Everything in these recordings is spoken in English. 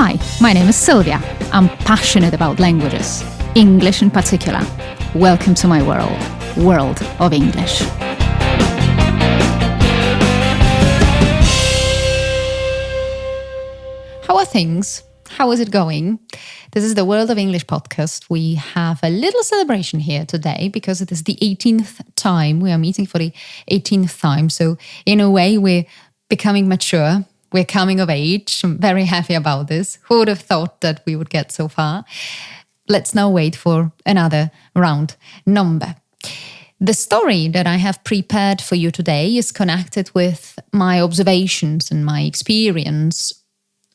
Hi, my name is Sylvia. I'm passionate about languages, English in particular. Welcome to my world of English. How are things? How is it going? This is the World of English podcast. We have a little celebration here today because it is the 18th time. We are meeting for the 18th time. So in a way, we're becoming mature. We're coming of age. I'm very happy about this. Who would have thought that we would get so far? Let's now wait for another round number. The story that I have prepared for you today is connected with my observations and my experience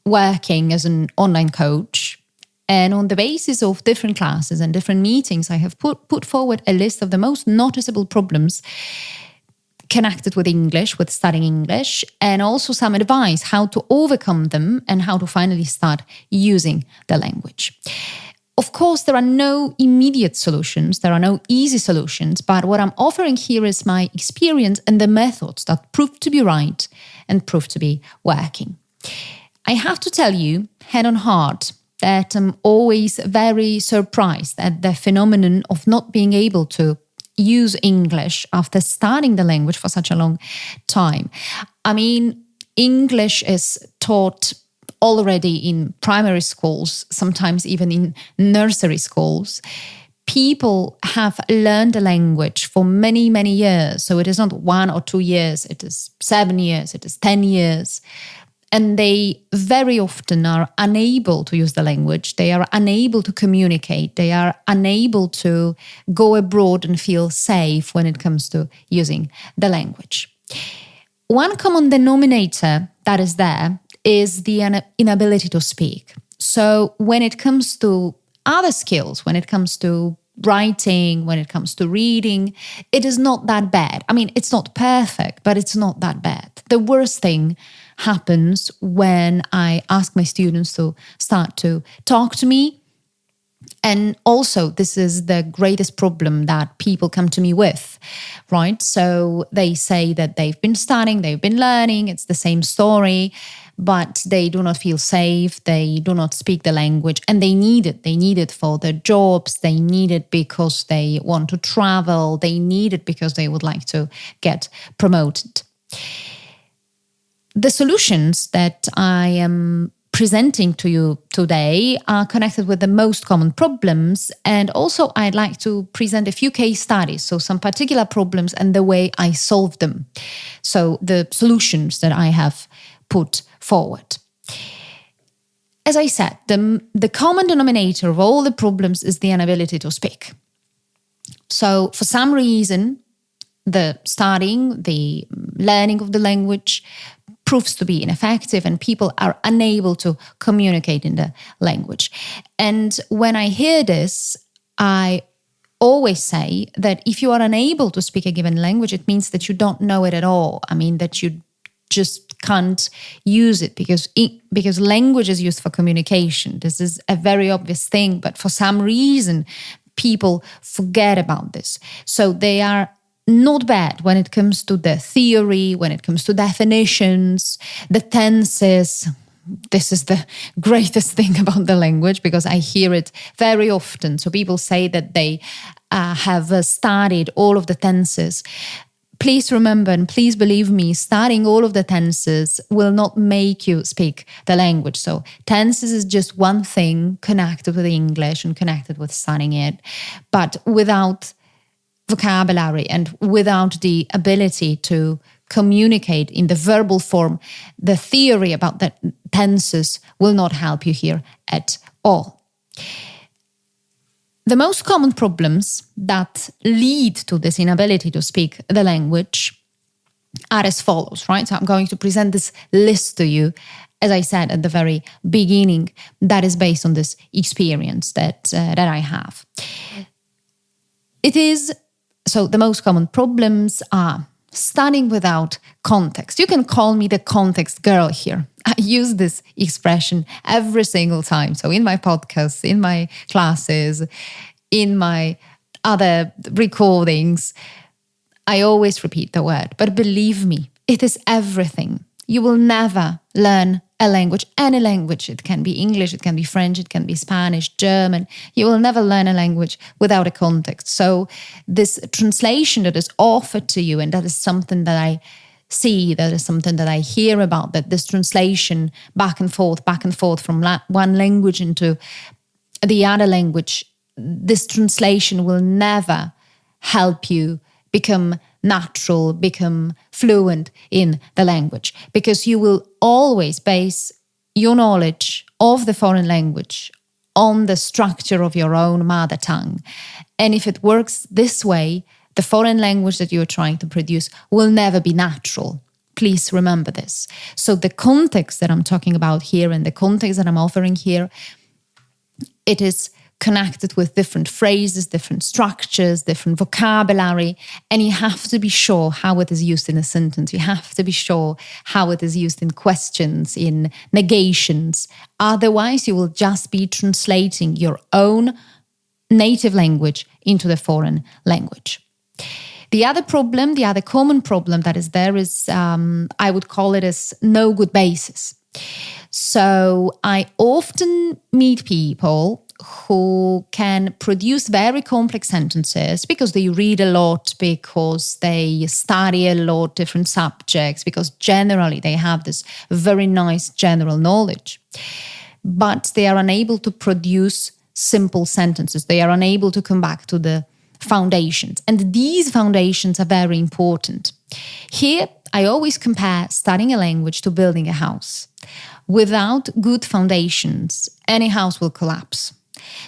working as an online coach. And on the basis of different classes and different meetings, I have put forward a list of the most noticeable problems connected with English, with studying English, and also some advice how to overcome them and how to finally start using the language. Of course, there are no immediate solutions, there are no easy solutions, but what I'm offering here is my experience and the methods that proved to be right and proved to be working. I have to tell you, head on heart, that I'm always very surprised at the phenomenon of not being able to use English after studying the language for such a long time. I mean, English is taught already in primary schools, sometimes even in nursery schools. People have learned the language for many, many years. So it is not 1 or 2 years, it is 7 years, it is 10 years. And they very often are unable to use the language. They are unable to communicate. They are unable to go abroad and feel safe when it comes to using the language. One common denominator that is there is the inability to speak. So when it comes to other skills, when it comes to writing, when it comes to reading, it is not that bad. I mean, it's not perfect, but it's not that bad. The worst thing happens when I ask my students to start to talk to me. And also, this is the greatest problem that people come to me with, right? So they say that they've been studying, they've been learning, it's the same story, but they do not feel safe, they do not speak the language, and they need it. They need it for their jobs, they need it because they want to travel, they need it because they would like to get promoted. The solutions that I am presenting to you today are connected with the most common problems, and also I'd like to present a few case studies, so some particular problems and the way I solve them. So the solutions that I have put forward. As I said, the common denominator of all the problems is the inability to speak. So for some reason, the studying, the learning of the language proves to be ineffective and people are unable to communicate in the language. And when I hear this, I always say that if you are unable to speak a given language, it means that you don't know it at all. I mean, that you just can't use it because language is used for communication. This is a very obvious thing, but for some reason, people forget about this. So they are not bad when it comes to the theory, when it comes to definitions, the tenses. This is the greatest thing about the language because I hear it very often. So people say that they have studied all of the tenses. Please remember and please believe me, studying all of the tenses will not make you speak the language. So tenses is just one thing connected with English and connected with studying it. But without vocabulary and without the ability to communicate in the verbal form, the theory about the tenses will not help you here at all. The most common problems that lead to this inability to speak the language are as follows, right? So I'm going to present this list to you, as I said at the very beginning, that is based on this experience that I have. So the most common problems are studying without context. You can call me the context girl here. I use this expression every single time. So in my podcasts, in my classes, in my other recordings, I always repeat the word. But believe me, it is everything. You will never learn a language, any language. It can be English, it can be French, it can be Spanish, German. You will never learn a language without a context. So this translation that is offered to you, and that is something that I see, that is something that I hear about, that this translation back and forth from one language into the other language, this translation will never help you become natural, become fluent in the language, because you will always base your knowledge of the foreign language on the structure of your own mother tongue. And if it works this way, the foreign language that you're trying to produce will never be natural. Please remember this. So the context that I'm talking about here and the context that I'm offering here, it is connected with different phrases, different structures, different vocabulary, and you have to be sure how it is used in a sentence. You have to be sure how it is used in questions, in negations. Otherwise, you will just be translating your own native language into the foreign language. The other problem, the other common problem that is there is, I would call it as no good basis. So I often meet people who can produce very complex sentences because they read a lot, because they study a lot different subjects, because generally they have this very nice general knowledge. But they are unable to produce simple sentences. They are unable to come back to the foundations. And these foundations are very important. Here, I always compare studying a language to building a house. Without good foundations, any house will collapse.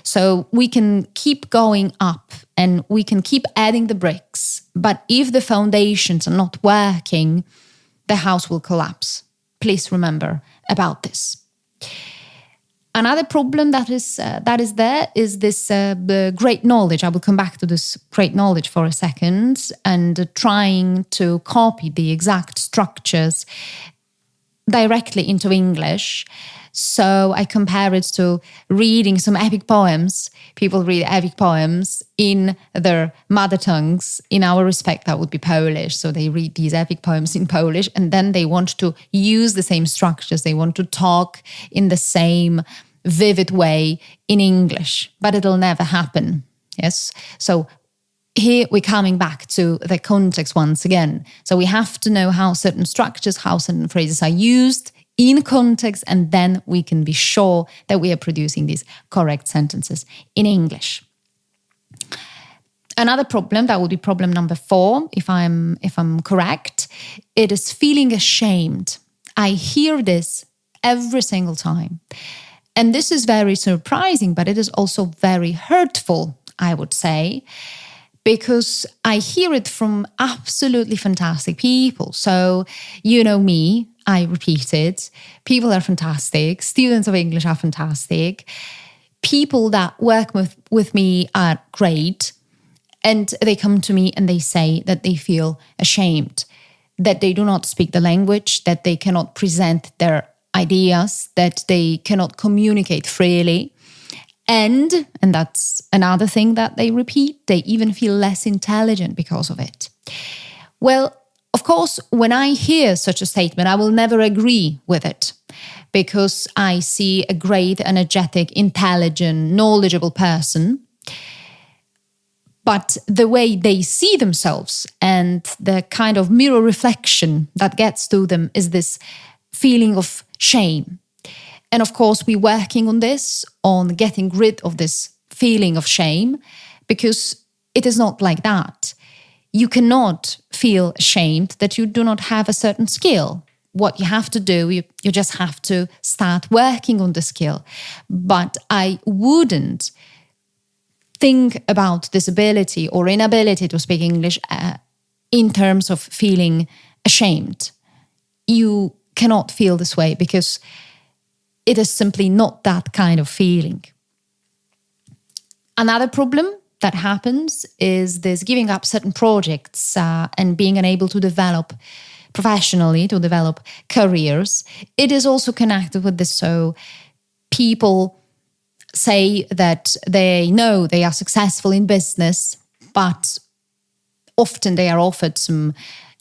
So we can keep going up and we can keep adding the bricks. But if the foundations are not working, the house will collapse. Please remember about this. Another problem that is there is this great knowledge. I will come back to this great knowledge for a second, and trying to copy the exact structures directly into English. So I compare it to reading some epic poems. People read epic poems in their mother tongues. In our respect, that would be Polish. So they read these epic poems in Polish, and then they want to use the same structures. They want to talk in the same vivid way in English, but it'll never happen. Yes. So here we're coming back to the context once again. So we have to know how certain structures, how certain phrases are used in context, and then we can be sure that we are producing these correct sentences in English. Another problem, that would be problem number 4, if I'm correct, it is feeling ashamed. I hear this every single time. And this is very surprising, but it is also very hurtful, I would say, because I hear it from absolutely fantastic people. So, you know me, I repeat it. People are fantastic. Students of English are fantastic. People that work with me are great. And they come to me and they say that they feel ashamed, that they do not speak the language, that they cannot present their ideas, that they cannot communicate freely. And that's another thing that they repeat, they even feel less intelligent because of it. Well, of course, when I hear such a statement, I will never agree with it, because I see a great, energetic, intelligent, knowledgeable person. But the way they see themselves and the kind of mirror reflection that gets to them is this feeling of shame. And of course, we're working on this, on getting rid of this feeling of shame, because it is not like that. You cannot feel ashamed that you do not have a certain skill. What you have to do, you just have to start working on the skill. But I wouldn't think about disability or inability to speak English in terms of feeling ashamed. You cannot feel this way because it is simply not that kind of feeling. Another problem that happens is this giving up certain projects and being unable to develop professionally, to develop careers. It is also connected with this. So people say that they know they are successful in business, but often they are offered some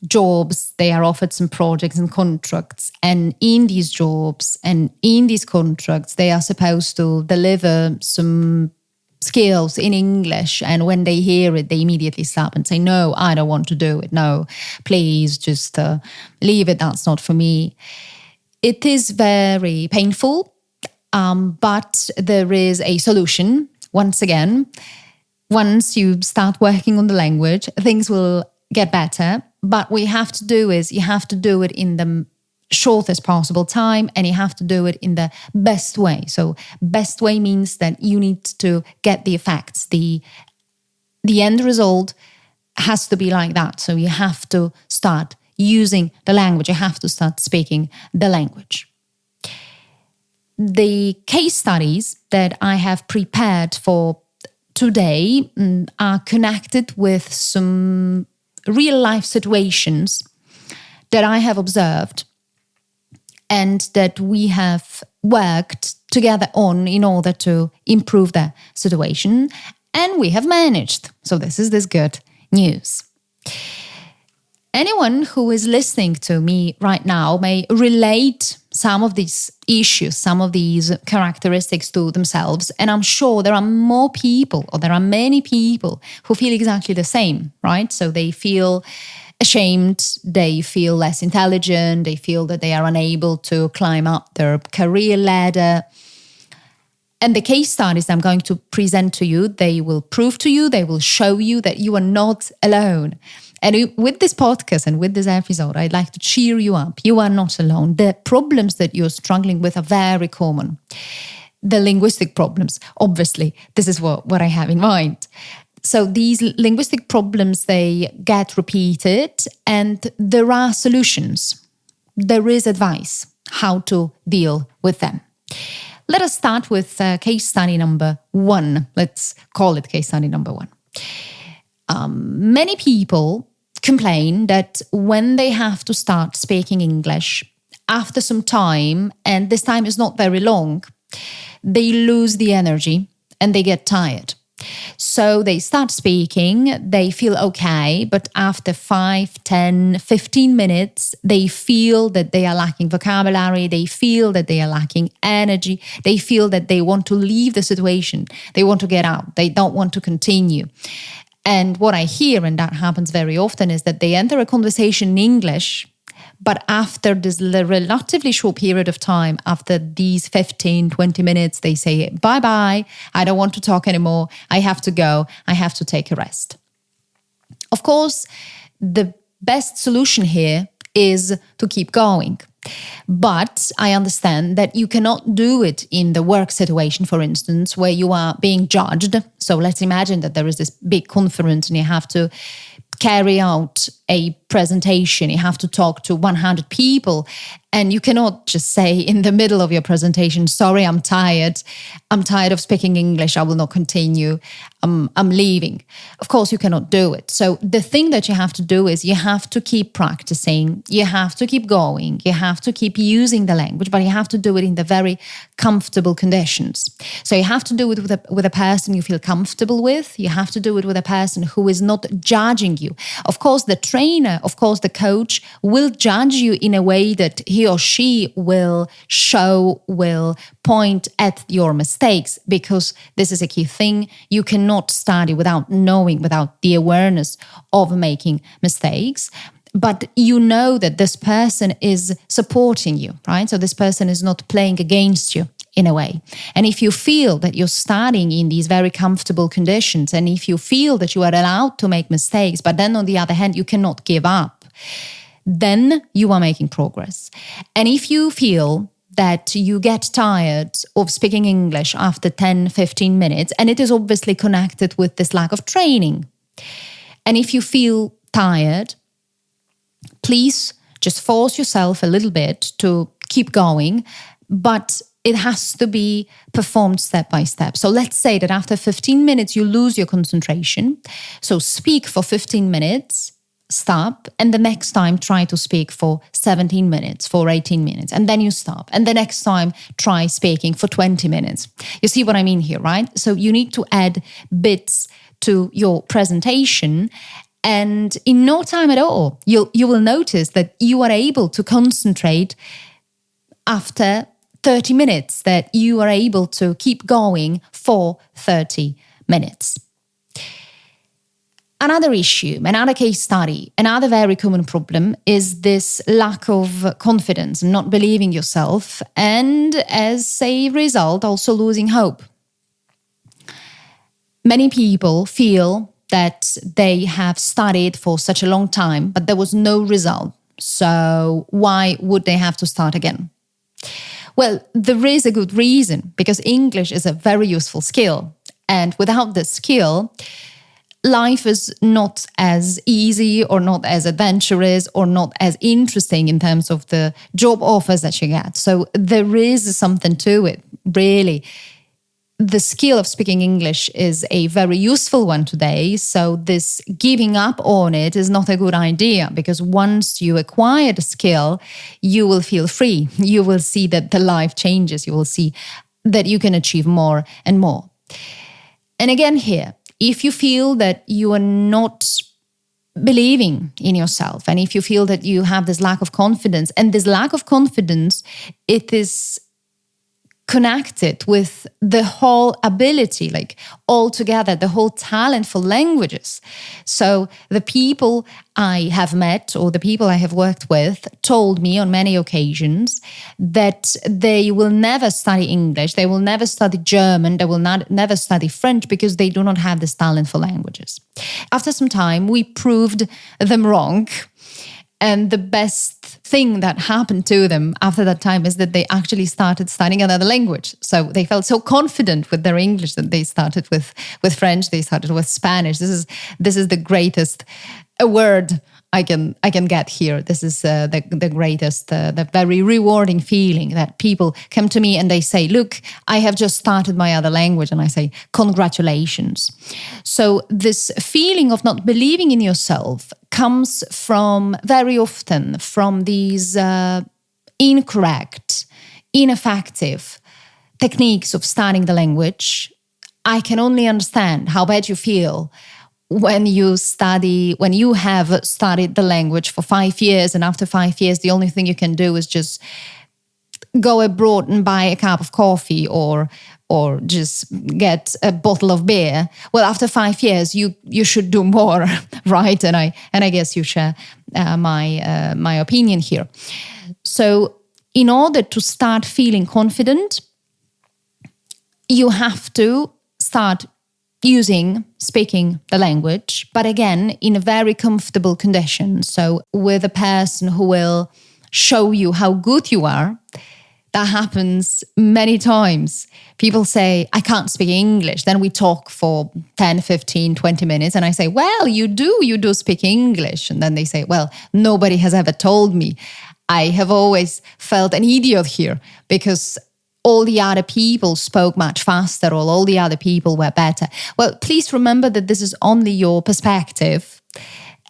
jobs, they are offered some projects and contracts. And in these jobs and in these contracts, they are supposed to deliver some skills in English. And when they hear it, they immediately stop and say, no, I don't want to do it. No, please just leave it. That's not for me. It is very painful, but there is a solution. Once again, once you start working on the language, things will get better. But what you have to do is you have to do it in the shortest possible time, and you have to do it in the best way. So best way means that you need to get the effects. The end result has to be like that. So you have to start using the language. You have to start speaking the language. The case studies that I have prepared for today are connected with some real life situations that I have observed and that we have worked together on in order to improve the situation. And we have managed. So this is good news. Anyone who is listening to me right now may relate some of these issues, some of these characteristics to themselves. And I'm sure there are more people, or there are many people who feel exactly the same, right? So they feel ashamed, they feel less intelligent, they feel that they are unable to climb up their career ladder. And the case studies I'm going to present to you, they will prove to you, they will show you that you are not alone. And with this podcast and with this episode, I'd like to cheer you up. You are not alone. The problems that you're struggling with are very common. The linguistic problems, obviously, this is what I have in mind. So these linguistic problems, they get repeated, and there are solutions. There is advice how to deal with them. Let us start with case study number 1. Let's call it case study number 1. Many people complain that when they have to start speaking English, after some time, and this time is not very long, they lose the energy and they get tired. So they start speaking, they feel okay, but after 5, 10, 15 minutes, they feel that they are lacking vocabulary, they feel that they are lacking energy, they feel that they want to leave the situation, they want to get out, they don't want to continue. And what I hear, and that happens very often, is that they enter a conversation in English, but after this relatively short period of time, after these 15, 20 minutes, they say, bye-bye, I don't want to talk anymore, I have to go, I have to take a rest. Of course, the best solution here is to keep going. But I understand that you cannot do it in the work situation, for instance, where you are being judged. So let's imagine that there is this big conference and you have to carry out a presentation, you have to talk to 100 people, and you cannot just say in the middle of your presentation, sorry, I'm tired of speaking English, I will not continue, I'm leaving. Of course, you cannot do it. So the thing that you have to do is you have to keep practicing, you have to keep going, you have to keep using the language, but you have to do it in the very comfortable conditions. So you have to do it with a person you feel comfortable with, you have to do it with a person who is not judging you. Of course, the trainer, of course, the coach will judge you in a way that he or she will point at your mistakes, because this is a key thing. You cannot study without knowing, without the awareness of making mistakes. But you know that this person is supporting you, right? So this person is not playing against you in a way. And if you feel that you're studying in these very comfortable conditions, and if you feel that you are allowed to make mistakes, but then on the other hand, you cannot give up, then you are making progress. And if you feel that you get tired of speaking English after 10, 15 minutes, and it is obviously connected with this lack of training, and if you feel tired, please just force yourself a little bit to keep going, but it has to be performed step by step. So let's say that after 15 minutes, you lose your concentration. So speak for 15 minutes, stop, and the next time try to speak for 17 minutes, for 18 minutes, and then you stop. And the next time try speaking for 20 minutes. You see what I mean here, right? So you need to add bits to your presentation, And in no time at all, you will notice that you are able to concentrate after 30 minutes, that you are able to keep going for 30 minutes. Another issue, another case study, another very common problem is this lack of confidence, not believing yourself, and as a result, also losing hope. Many people feel that they have studied for such a long time, but there was no result. So why would they have to start again? Well, there is a good reason, because English is a very useful skill. And without this skill, life is not as easy or not as adventurous or not as interesting in terms of the job offers that you get. So there is something to it, really. The skill of speaking English is a very useful one today. So this giving up on it is not a good idea, because once you acquire the skill, you will feel free. You will see that the life changes. You will see that you can achieve more and more. And again here, if you feel that you are not believing in yourself, and if you feel that you have this lack of confidence, and this lack of confidence, it is connected with the whole ability, like altogether, the whole talent for languages. So the people I have met or the people I have worked with told me on many occasions that they will never study English, they will never study German, they will never study French because they do not have this talent for languages. After some time, we proved them wrong. And the best thing that happened to them after that time is that they actually started studying another language. So they felt so confident with their English that they started with French, they started with Spanish. This is the greatest award I can get here. This is the greatest, the very rewarding feeling that people come to me and they say, look, I have just started my other language. And I say, congratulations. So this feeling of not believing in yourself comes from very often from these incorrect, ineffective techniques of studying the language. I can only understand how bad you feel when you have studied the language for 5 years, and after 5 years, the only thing you can do is just go abroad and buy a cup of coffee or just get a bottle of beer. Well, after 5 years, you should do more, right? And I guess you share my opinion here. So, in order to start feeling confident, you have to start speaking the language, but again, in a very comfortable condition. So with a person who will show you how good you are. That happens many times. People say, I can't speak English. Then we talk for 10, 15, 20 minutes. And I say, well, you do speak English. And then they say, well, nobody has ever told me. I have always felt an idiot here because all the other people spoke much faster, or all the other people were better. Well, please remember that this is only your perspective.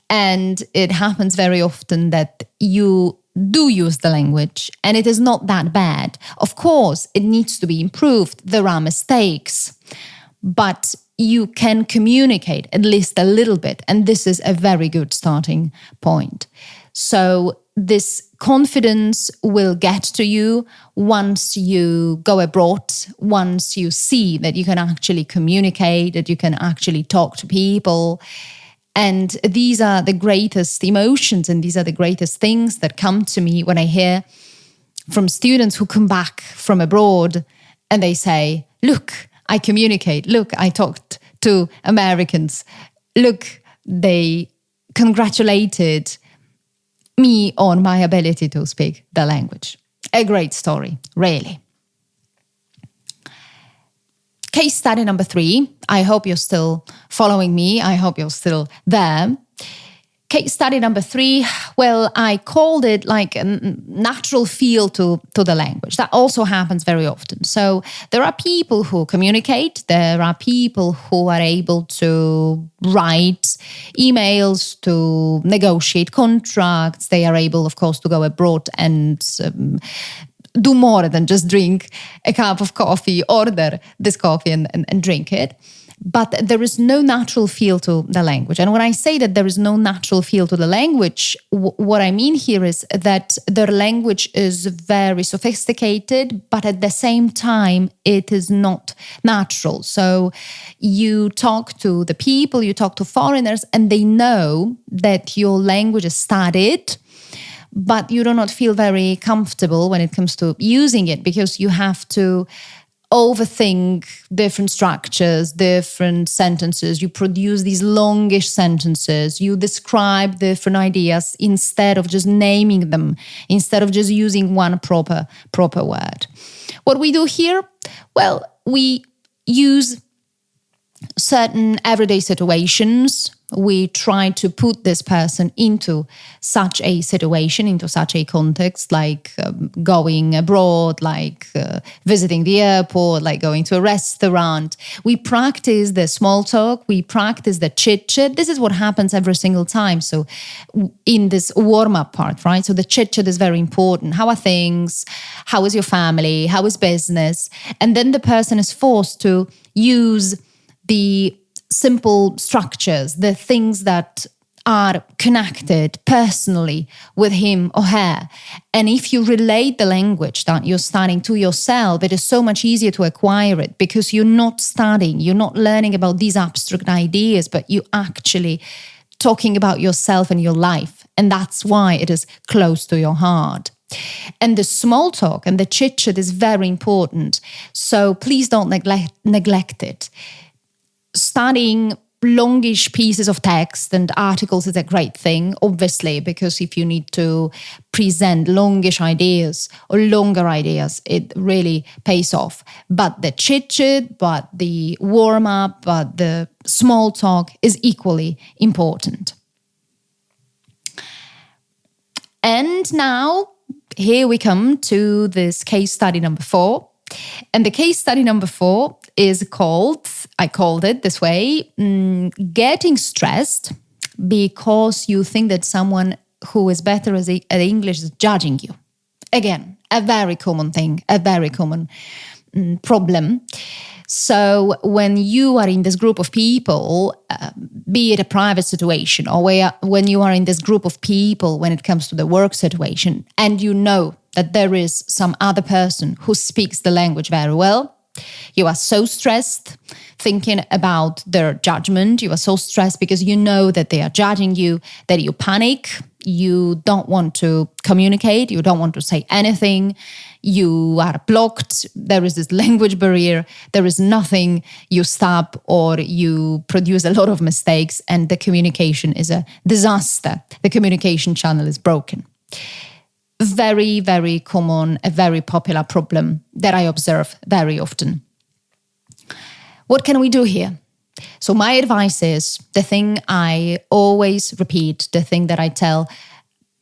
And it happens very often that you do use the language and it is not that bad. Of course, it needs to be improved. There are mistakes, but you can communicate at least a little bit. And this is a very good starting point. So this confidence will get to you once you go abroad, once you see that you can actually communicate, that you can actually talk to people. And these are the greatest emotions and these are the greatest things that come to me when I hear from students who come back from abroad and they say, look, I communicate. Look, I talked to Americans. Look, they congratulated me on my ability to speak the language. A great story, really. Case study number 3. I hope you're still following me. I hope you're still there. Case study number 3, well, I called it like a natural feel to the language. That also happens very often. So there are people who communicate. There are people who are able to write emails, to negotiate contracts. They are able, of course, to go abroad and do more than just drink a cup of coffee, order this coffee and drink it. But there is no natural feel to the language. And when I say that there is no natural feel to the language, what I mean here is that their language is very sophisticated, but at the same time, it is not natural. So you talk to the people, you talk to foreigners, and they know that your language is studied, but you do not feel very comfortable when it comes to using it because you have to overthink different structures, different sentences. You produce these longish sentences. You describe different ideas instead of just naming them, instead of just using one proper word. What we do here? Well, we use certain everyday situations. We try to put this person into such a situation, into such a context, like going abroad, like visiting the airport, like going to a restaurant. We practice the small talk, we practice the chit-chat. This is what happens every single time. So in this warm-up part, right? So the chit-chat is very important. How are things? How is your family? How is business? And then the person is forced to use the simple structures, the things that are connected personally with him or her. And if you relate the language that you're studying to yourself, it is so much easier to acquire it because you're not studying, you're not learning about these abstract ideas, but you're actually talking about yourself and your life. And that's why it is close to your heart. And the small talk and the chit-chat is very important. So please don't neglect it. Studying longish pieces of text and articles is a great thing, obviously, because if you need to present longish ideas or longer ideas, it really pays off. But the chit-chat, but the warm-up, but the small talk is equally important. And now, here we come to this case study number 4. And the case study number 4 is I called it this way, getting stressed because you think that someone who is better at English is judging you. Again, a very common thing, a very common problem. So when you are in this group of people, be it a private situation or when you are in this group of people when it comes to the work situation, and you know that there is some other person who speaks the language very well, you are so stressed thinking about their judgment. You are so stressed because you know that they are judging you, that you panic. You don't want to communicate. You don't want to say anything. You are blocked. There is this language barrier. There is nothing. You stop or you produce a lot of mistakes and the communication is a disaster. The communication channel is broken. Very, very common, a very popular problem that I observe very often. What can we do here? So my advice is, the thing I always repeat, the thing that I tell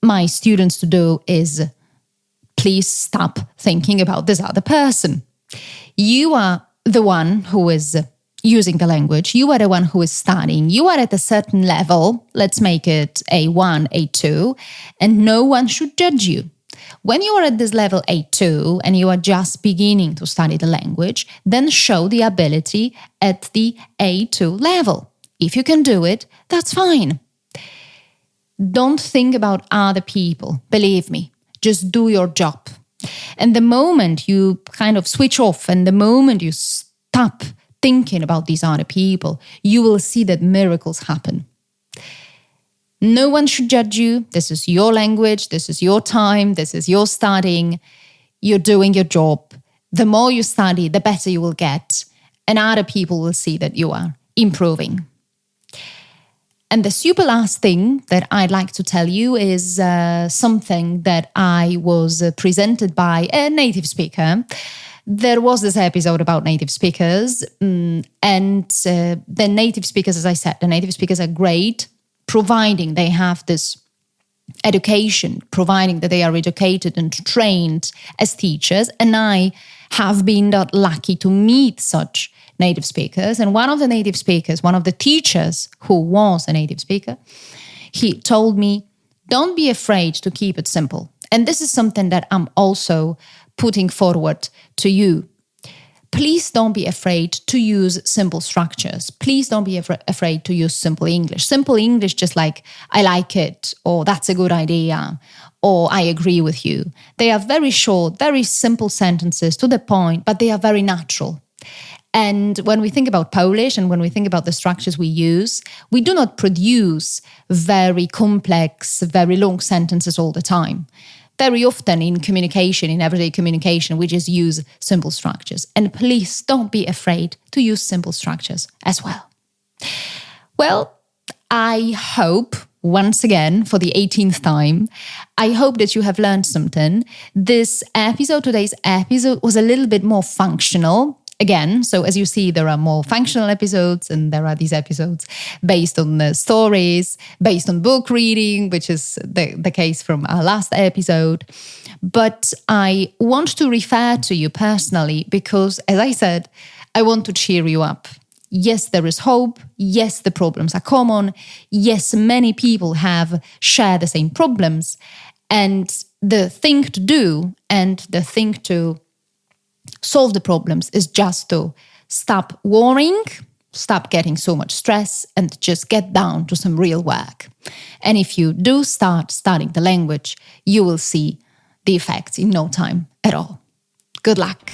my students to do is, please stop thinking about this other person. You are the one who is using the language. You are the one who is studying. You are at a certain level. Let's make it A1, A2, and no one should judge you. When you are at this level A2 and you are just beginning to study the language, then show the ability at the A2 level. If you can do it, that's fine. Don't think about other people. Believe me, just do your job. And the moment you kind of switch off and the moment you stop thinking about these other people, you will see that miracles happen. No one should judge you. This is your language. This is your time. This is your studying. You're doing your job. The more you study, the better you will get. And other people will see that you are improving. And the super last thing that I'd like to tell you is something that I was presented by a native speaker. There was this episode about native speakers. And the native speakers, as I said, the native speakers are great, providing they have this education, providing that they are educated and trained as teachers. And I have been that lucky to meet such native speakers. And one of the native speakers, one of the teachers who was a native speaker, he told me, don't be afraid to keep it simple. And this is something that I'm also putting forward to you. please don't be afraid to use simple structures. Please don't be afraid to use simple English. Simple English, just like I like it, or that's a good idea, or I agree with you. They are very short, very simple sentences to the point, but they are very natural. And when we think about Polish and when we think about the structures we use, we do not produce very complex, very long sentences all the time. Very often in communication, in everyday communication, we just use simple structures. And please don't be afraid to use simple structures as well. Well, I hope, once again, for the 18th time, I hope that you have learned something. Today's episode was a little bit more functional. Again, so as you see, there are more functional episodes and there are these episodes based on the stories, based on book reading, which is the case from our last episode. But I want to refer to you personally because, as I said, I want to cheer you up. Yes, there is hope. Yes, the problems are common. Yes, many people have shared the same problems. And the thing to do and the thing to solve the problems is just to stop worrying, stop getting so much stress, and just get down to some real work. And if you do start studying the language, you will see the effects in no time at all. Good luck.